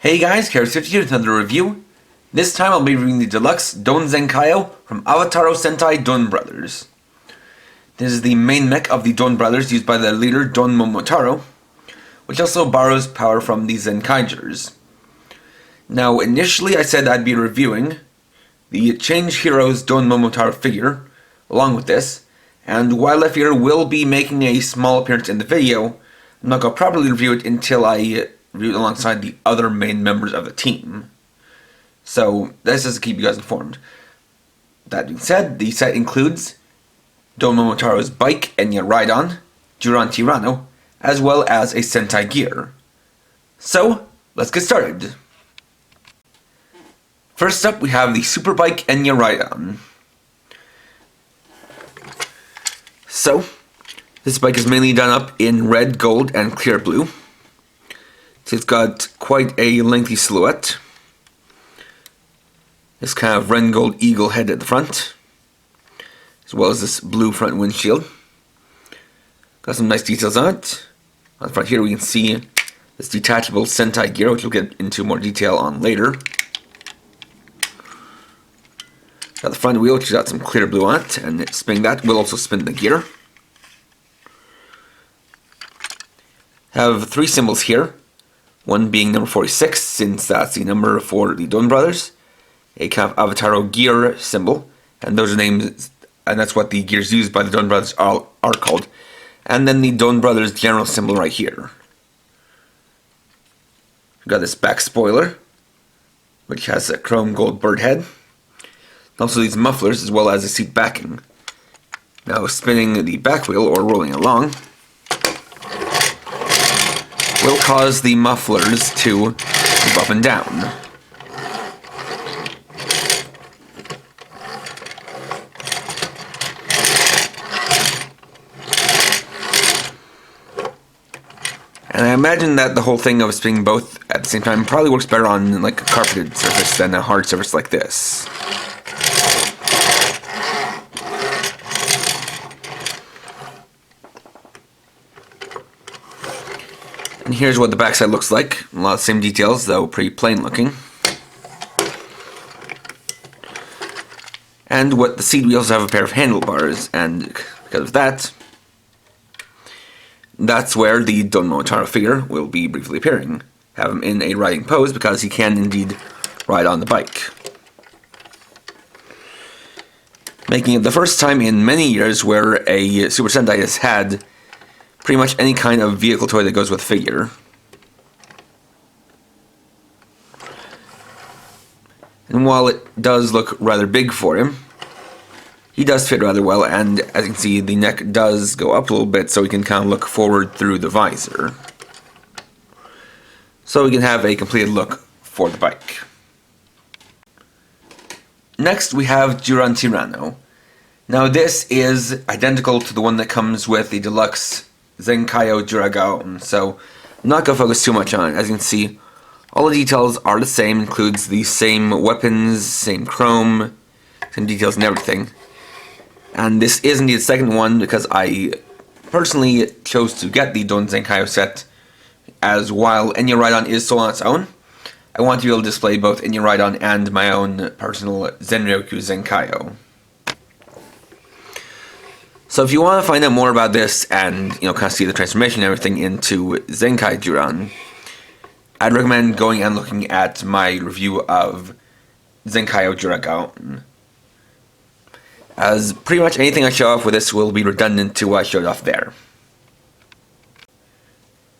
Hey guys, Chaos50 here with another review. This time I'll be reviewing the deluxe Don Zenkaio from Avataro Sentai DonBrothers. This is the main mech of the DonBrothers used by the leader Don Momotaro, which also borrows power from the Zenkaigers. Now initially I said I'd be reviewing the Change Heroes Don Momotaro figure along with this, and while I figure will be making a small appearance in the video, I'm not going to properly review it until I review it alongside the other main members of the team. So that's just to keep you guys informed. That being said, the set includes Don Momotaro's bike Enya Ride-On, Juran Tyrano, as well as a Sentai gear. So, let's get started. First up, we have the Superbike Enya Ride-On. So, this bike is mainly done up in red, gold, and clear blue. It's got quite a lengthy silhouette. This kind of red and gold eagle head at the front, as well as this blue front windshield. Got some nice details on it. On the front here we can see this detachable Sentai gear, which we'll get into more detail on later. Got the front wheel, which has got some clear blue on it, and spinning that will also spin the gear. Have three symbols here. One being number 46, since that's the number for the DonBrothers. A kind of Avataro gear symbol, and those are names, and that's what the gears used by the DonBrothers are called. And then the DonBrothers general symbol right here. We've got this back spoiler, which has a chrome gold bird head. Also these mufflers, as well as a seat backing. Now spinning the back wheel, or rolling along, will cause the mufflers to move up and down. And I imagine that the whole thing of spinning both at the same time probably works better on like a carpeted surface than a hard surface like this. And here's what the backside looks like. A lot of the same details, though pretty plain looking. And what the seat wheels have a pair of handlebars, and because of that, that's where the Don Momotaro figure will be briefly appearing. Have him in a riding pose because he can indeed ride on the bike. Making it the first time in many years where a Super Sentai has had pretty much any kind of vehicle toy that goes with figure. And while it does look rather big for him, he does fit rather well, and as you can see, the neck does go up a little bit so he can kind of look forward through the visor. So we can have a completed look for the bike. Next we have Juran Tyrano. Now this is identical to the one that comes with the deluxe ZenkaiOh Juran, so I'm not going to focus too much on it. As you can see, all the details are the same, includes the same weapons, same chrome, same details and everything. And this is indeed the second one because I personally chose to get the Don Zenkaio set, as while Enya Ride-On is sold on its own, I want to be able to display both Enya Ride-On and my own personal Zenryoku Zenkaio. So if you want to find out more about this and, kind of see the transformation and everything into Zenkai Juran, I'd recommend going and looking at my review of ZenkaiOh Juran, as pretty much anything I show off with this will be redundant to what I showed off there.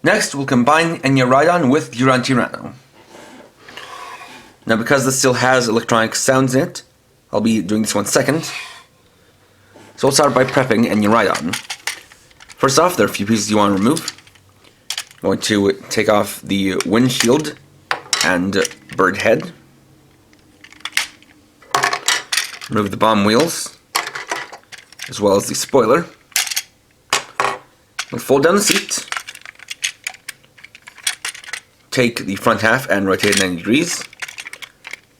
Next, we'll combine Enya Ride-On with Juran Tyrano. Now because this still has electronic sounds in it, I'll be doing this one second. So we'll start by prepping Enya Ride-On. First off, there are a few pieces you want to remove. I'm going to take off the windshield and bird head. Remove the bomb wheels, as well as the spoiler. We'll fold down the seat. Take the front half and rotate it 90 degrees.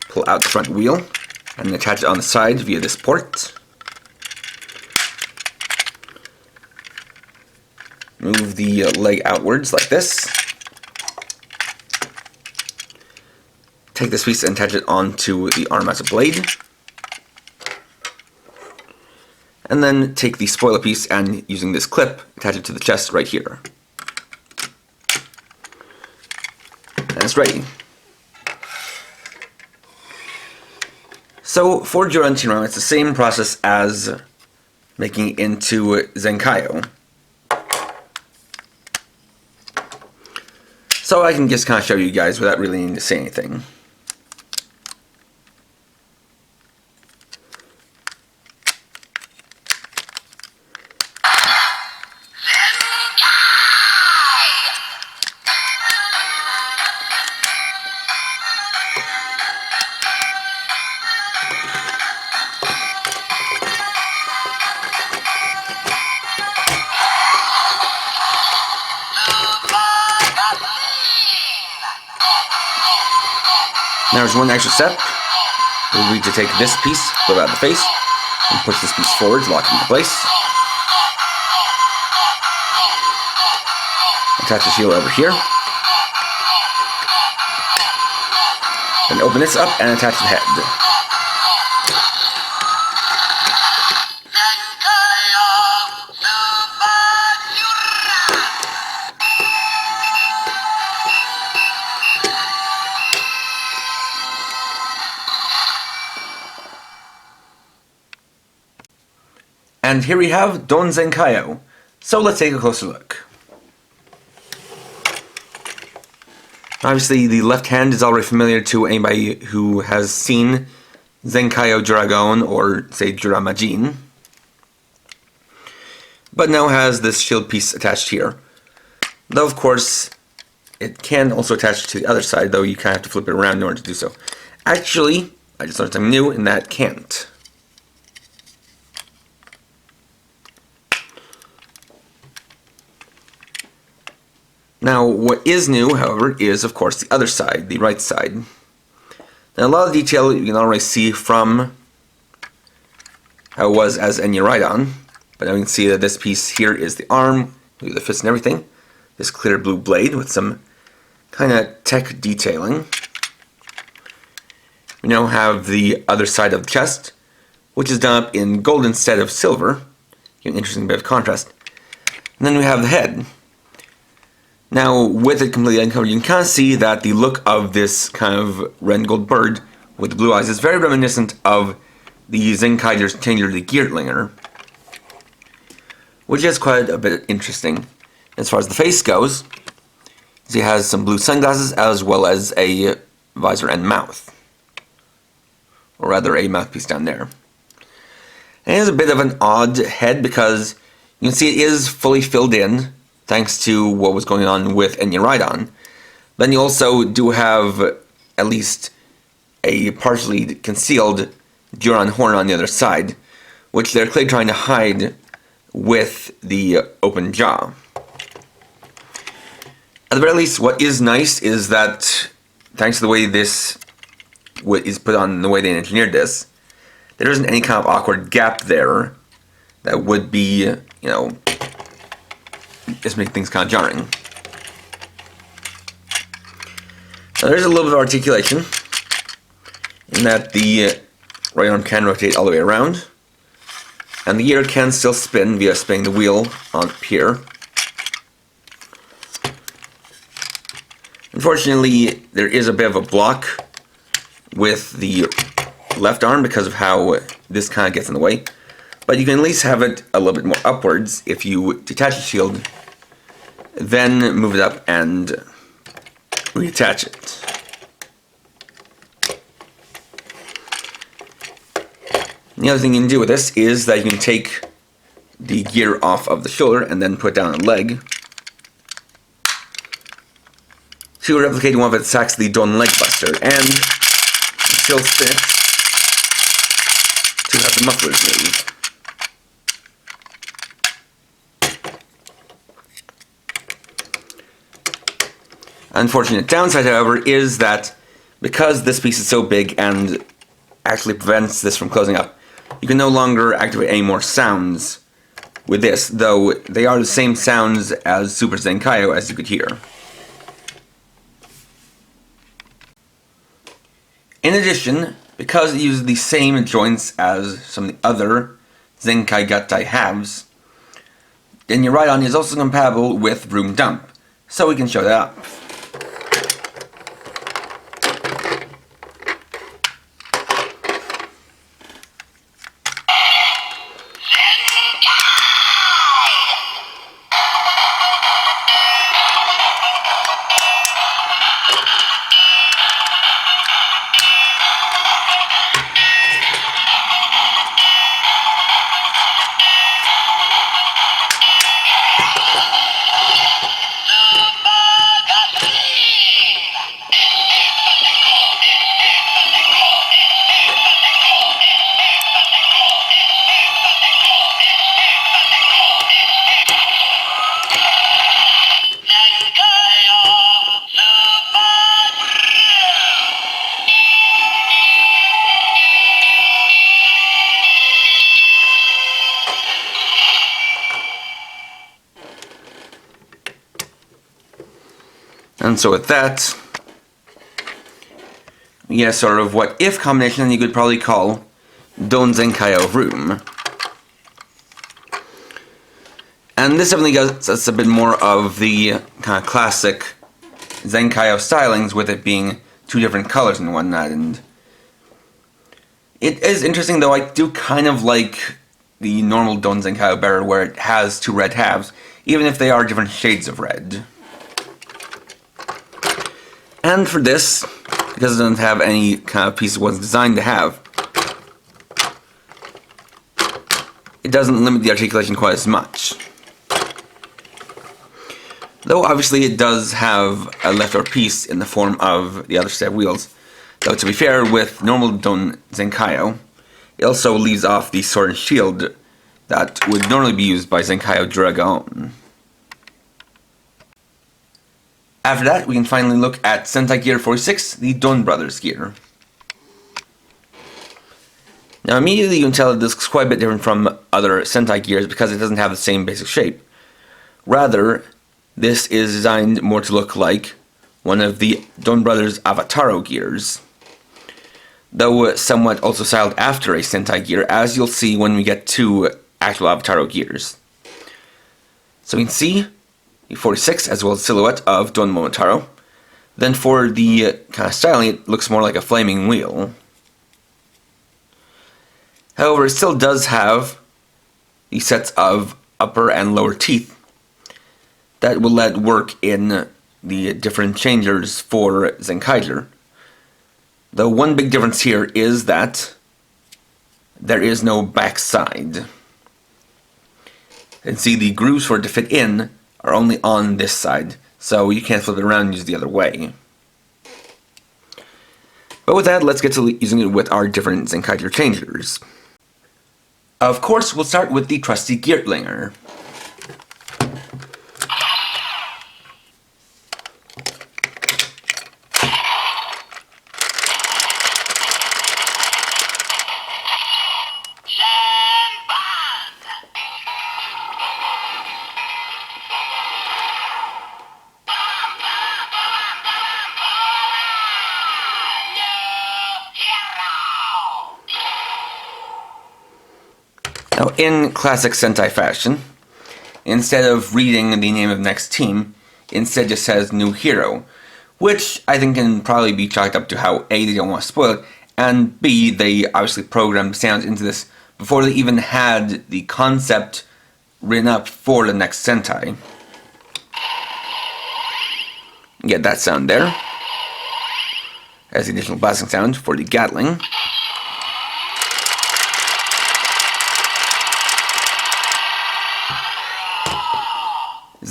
Pull out the front wheel and attach it on the side via this port. Move the leg outwards like this. take this piece and attach it onto the arm as a blade. And then take the spoiler piece and, using this clip, attach it to the chest right here. And it's ready. So for Juran Tyrano, it's the same process as making into ZenkaiOh. So I can just kind of show you guys without really needing to say anything. Now there's one extra step. We'll need to take this piece, flip out the face, and push this piece forward, lock it into place. Attach the shield over here. Then open this up and attach the head. And here we have Don Zenkaio. So let's take a closer look. Obviously the left hand is already familiar to anybody who has seen ZenkaiOh Dragon or say Juran Majin. But now has this shield piece attached here. Though of course it can also attach to the other side, though you kind of have to flip it around in order to do so. Actually, I just learned something new and that can't. Now, what is new, however, is, of course, the other side, the right side. Now, a lot of detail you can already see from how it was as Zenkai, but now you can see that this piece here is the arm, the fist and everything. This clear blue blade with some kind of tech detailing. We now have the other side of the chest, which is done up in gold instead of silver. An interesting bit of contrast. And then we have the head. Now, with it completely uncovered, you can kind of see that the look of this kind of red and gold bird with the blue eyes is very reminiscent of the Zenkai Tanger, the Gearblinger, which is quite a bit interesting. As far as the face goes, he has some blue sunglasses as well as a visor and mouth, or rather a mouthpiece down there. And it has a bit of an odd head because you can see it is fully filled in, thanks to what was going on with Zenkai. Then you also do have at least a partially concealed Juran horn on the other side, which they're clearly trying to hide with the open jaw. At the very least, what is nice is that, thanks to the way this is put on, the way they engineered this, there isn't any kind of awkward gap there that would be, you know, just make things kind of jarring. Now there's a little bit of articulation in that the right arm can rotate all the way around, and the ear can still spin via spinning the wheel on here. Unfortunately, there is a bit of a block with the left arm because of how this kind of gets in the way. But you can at least have it a little bit more upwards if you detach the shield, then move it up and reattach it. The other thing you can do with this is that you can take the gear off of the shoulder and then put down a leg to replicate one of its attacks, the Don Leg Buster, and still spin it to have the mufflers move. Unfortunate downside, however, is that because this piece is so big and actually prevents this from closing up, you can no longer activate any more sounds with this, though they are the same sounds as Super ZenkaiOh, as you could hear. In addition, because it uses the same joints as some of the other Zenkai Gattai halves, then your ride-on is also compatible with Room Dump, so we can show that up. And so with that, we get a sort of what-if combination you could probably call Don Zenkaio Room. And this definitely gives us a bit more of the kind of classic ZenkaiOh stylings, with it being two different colors and whatnot. And it is interesting, though. I do kind of like the normal Don Zenkaio better, where it has two red halves, even if they are different shades of red. And for this, because it doesn't have any kind of piece it was designed to have, it doesn't limit the articulation quite as much. Though obviously it does have a leftover piece in the form of the other set of wheels. Though to be fair, with normal Don Zenkaio, it also leaves off the sword and shield that would normally be used by ZenkaiOh Dragon. After that, we can finally look at Sentai Gear 46, the DonBrothers gear. Now immediately you can tell that this is quite a bit different from other Sentai gears because it doesn't have the same basic shape. Rather, this is designed more to look like one of the DonBrothers Avataro gears, though somewhat also styled after a Sentai gear, as you'll see when we get to actual Avataro gears. So we can see the 46 as well as silhouette of Don Momotaro. Then for the kind of styling, it looks more like a flaming wheel. However, it still does have the sets of upper and lower teeth that will let work in the different changers for Zenkaiger. The one big difference here is that there is no backside. You can see the grooves for it to fit in are only on this side, so you can't flip it around and use it the other way. But with that, let's get to using it with our different Zenkaiger changers. Of course, we'll start with the trusty Gearblinger. Now, in classic Sentai fashion, instead of reading the name of the next team, it instead just says New Hero, which I think can probably be chalked up to how A, they don't want to spoil it, and B, they obviously programmed sounds into this before they even had the concept written up for the next Sentai. Get that sound there, as the additional blasting sound for the Gatling.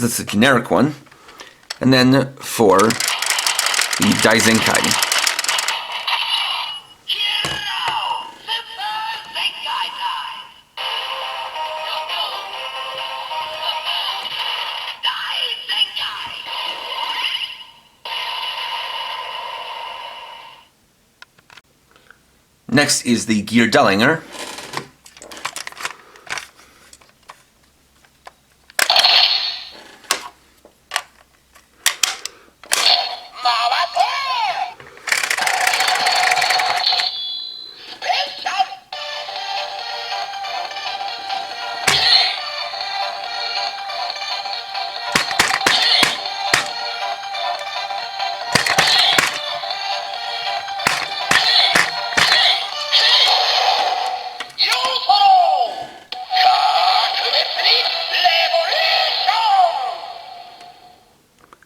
This is a generic one. And then for the Zenkai. Next is the Gearblinger.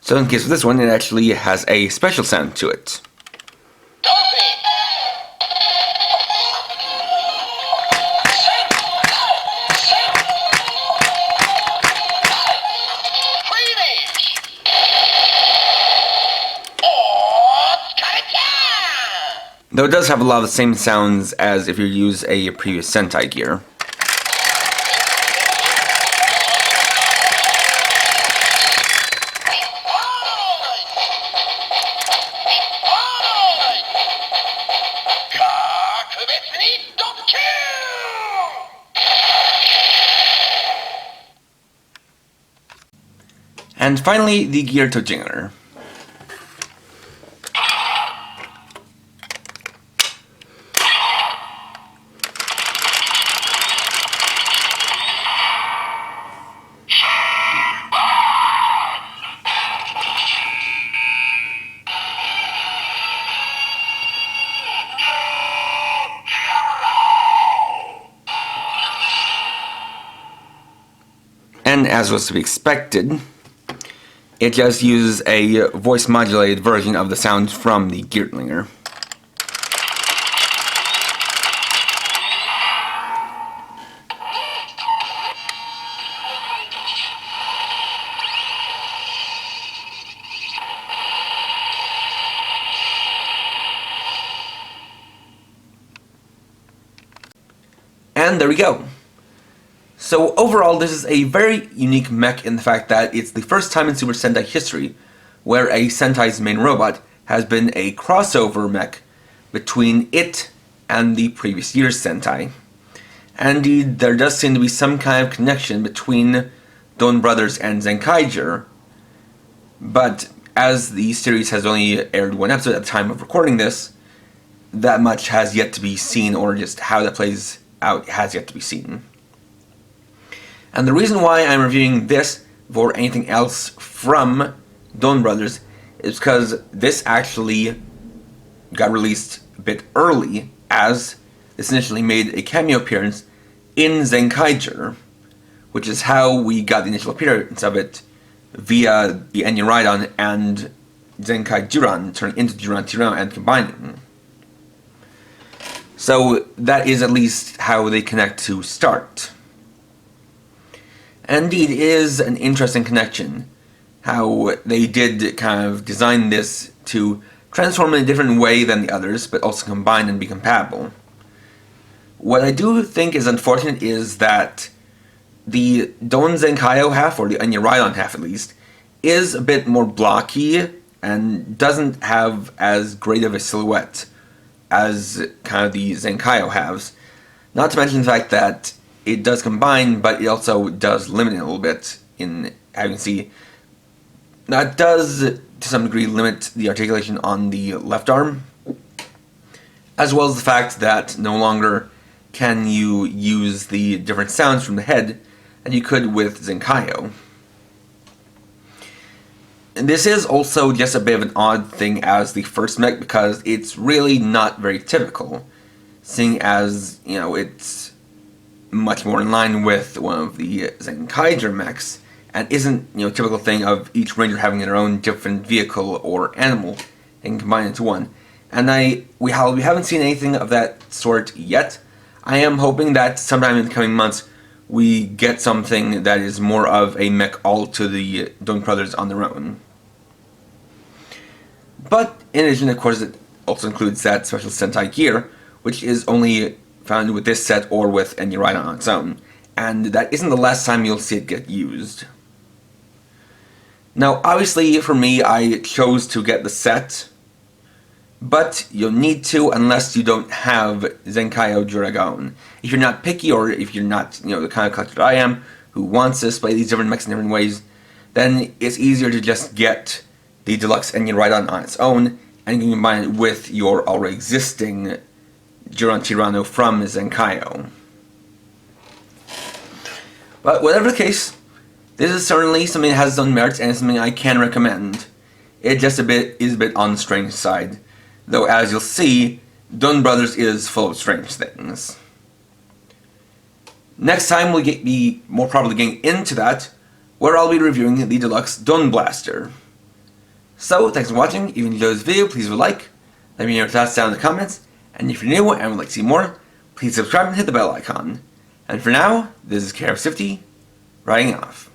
So in case of this one, it actually has a special sound to it. Though it does have a lot of the same sounds as if you use a previous Sentai gear. And finally, the gear Tojinner. And as was to be expected, it just uses a voice modulated version of the sounds from the Gearblinger. And there we go. So overall, this is a very unique mech in the fact that it's the first time in Super Sentai history where a Sentai's main robot has been a crossover mech between it and the previous year's Sentai. And indeed, there does seem to be some kind of connection between DonBrothers and ZenkaiOh, but as the series has only aired one episode at the time of recording this, that much has yet to be seen, or just how that plays out has yet to be seen. And the reason why I'm reviewing this before anything else from DonBrothers is because this actually got released a bit early, as this initially made a cameo appearance in ZenkaiOh, which is how we got the initial appearance of it via the Enya Rhydon and Zenkai Juran turning into Juran Tyrano and combining. So that is at least how they connect to start. And indeed, it is an interesting connection, how they did kind of design this to transform in a different way than the others, but also combine and be compatible. What I do think is unfortunate is that the Don Zenkaio half, or the Enya Rhydon half at least, is a bit more blocky and doesn't have as great of a silhouette as kind of the ZenkaiOh halves. Not to mention the fact that it does combine, but it also does limit it a little bit in having to see. Now it does, to some degree, limit the articulation on the left arm, as well as the fact that no longer can you use the different sounds from the head and you could with ZenkaiOh. And this is also just a bit of an odd thing as the first mech, because it's really not very typical, seeing as, you know, it's much more in line with one of the ZenkaiOh mechs, and isn't, you know, a typical thing of each ranger having their own different vehicle or animal and combine into one. And we haven't seen anything of that sort yet. I am hoping that sometime in the coming months we get something that is more of a mech all to the DonBrothers on their own. But in addition, of course, it also includes that special Sentai gear, which is only found with this set or with Enya Rhydon on its own, and that isn't the last time you'll see it get used. Now, obviously, for me, I chose to get the set, but you'll need to unless you don't have ZenkaiOh Dragon. If you're not picky, or if you're not, you know, the kind of collector I am, who wants to display these different mechs in different ways, then it's easier to just get the deluxe Enya Rhydon on its own, and you can combine it with your already existing Juran Tyrano from ZenkaiOh. But whatever the case, this is certainly something that has its own merits and something I can recommend. It just is a bit on the strange side, though as you'll see, DonBrothers is full of strange things. Next time we'll be more probably getting into that, where I'll be reviewing the deluxe Don Blaster. So, thanks for watching. If you enjoyed this video, please leave a like. Let me know your thoughts down in the comments. And if you're new and would like to see more, please subscribe and hit the bell icon. And for now, this is KRF50, writing off.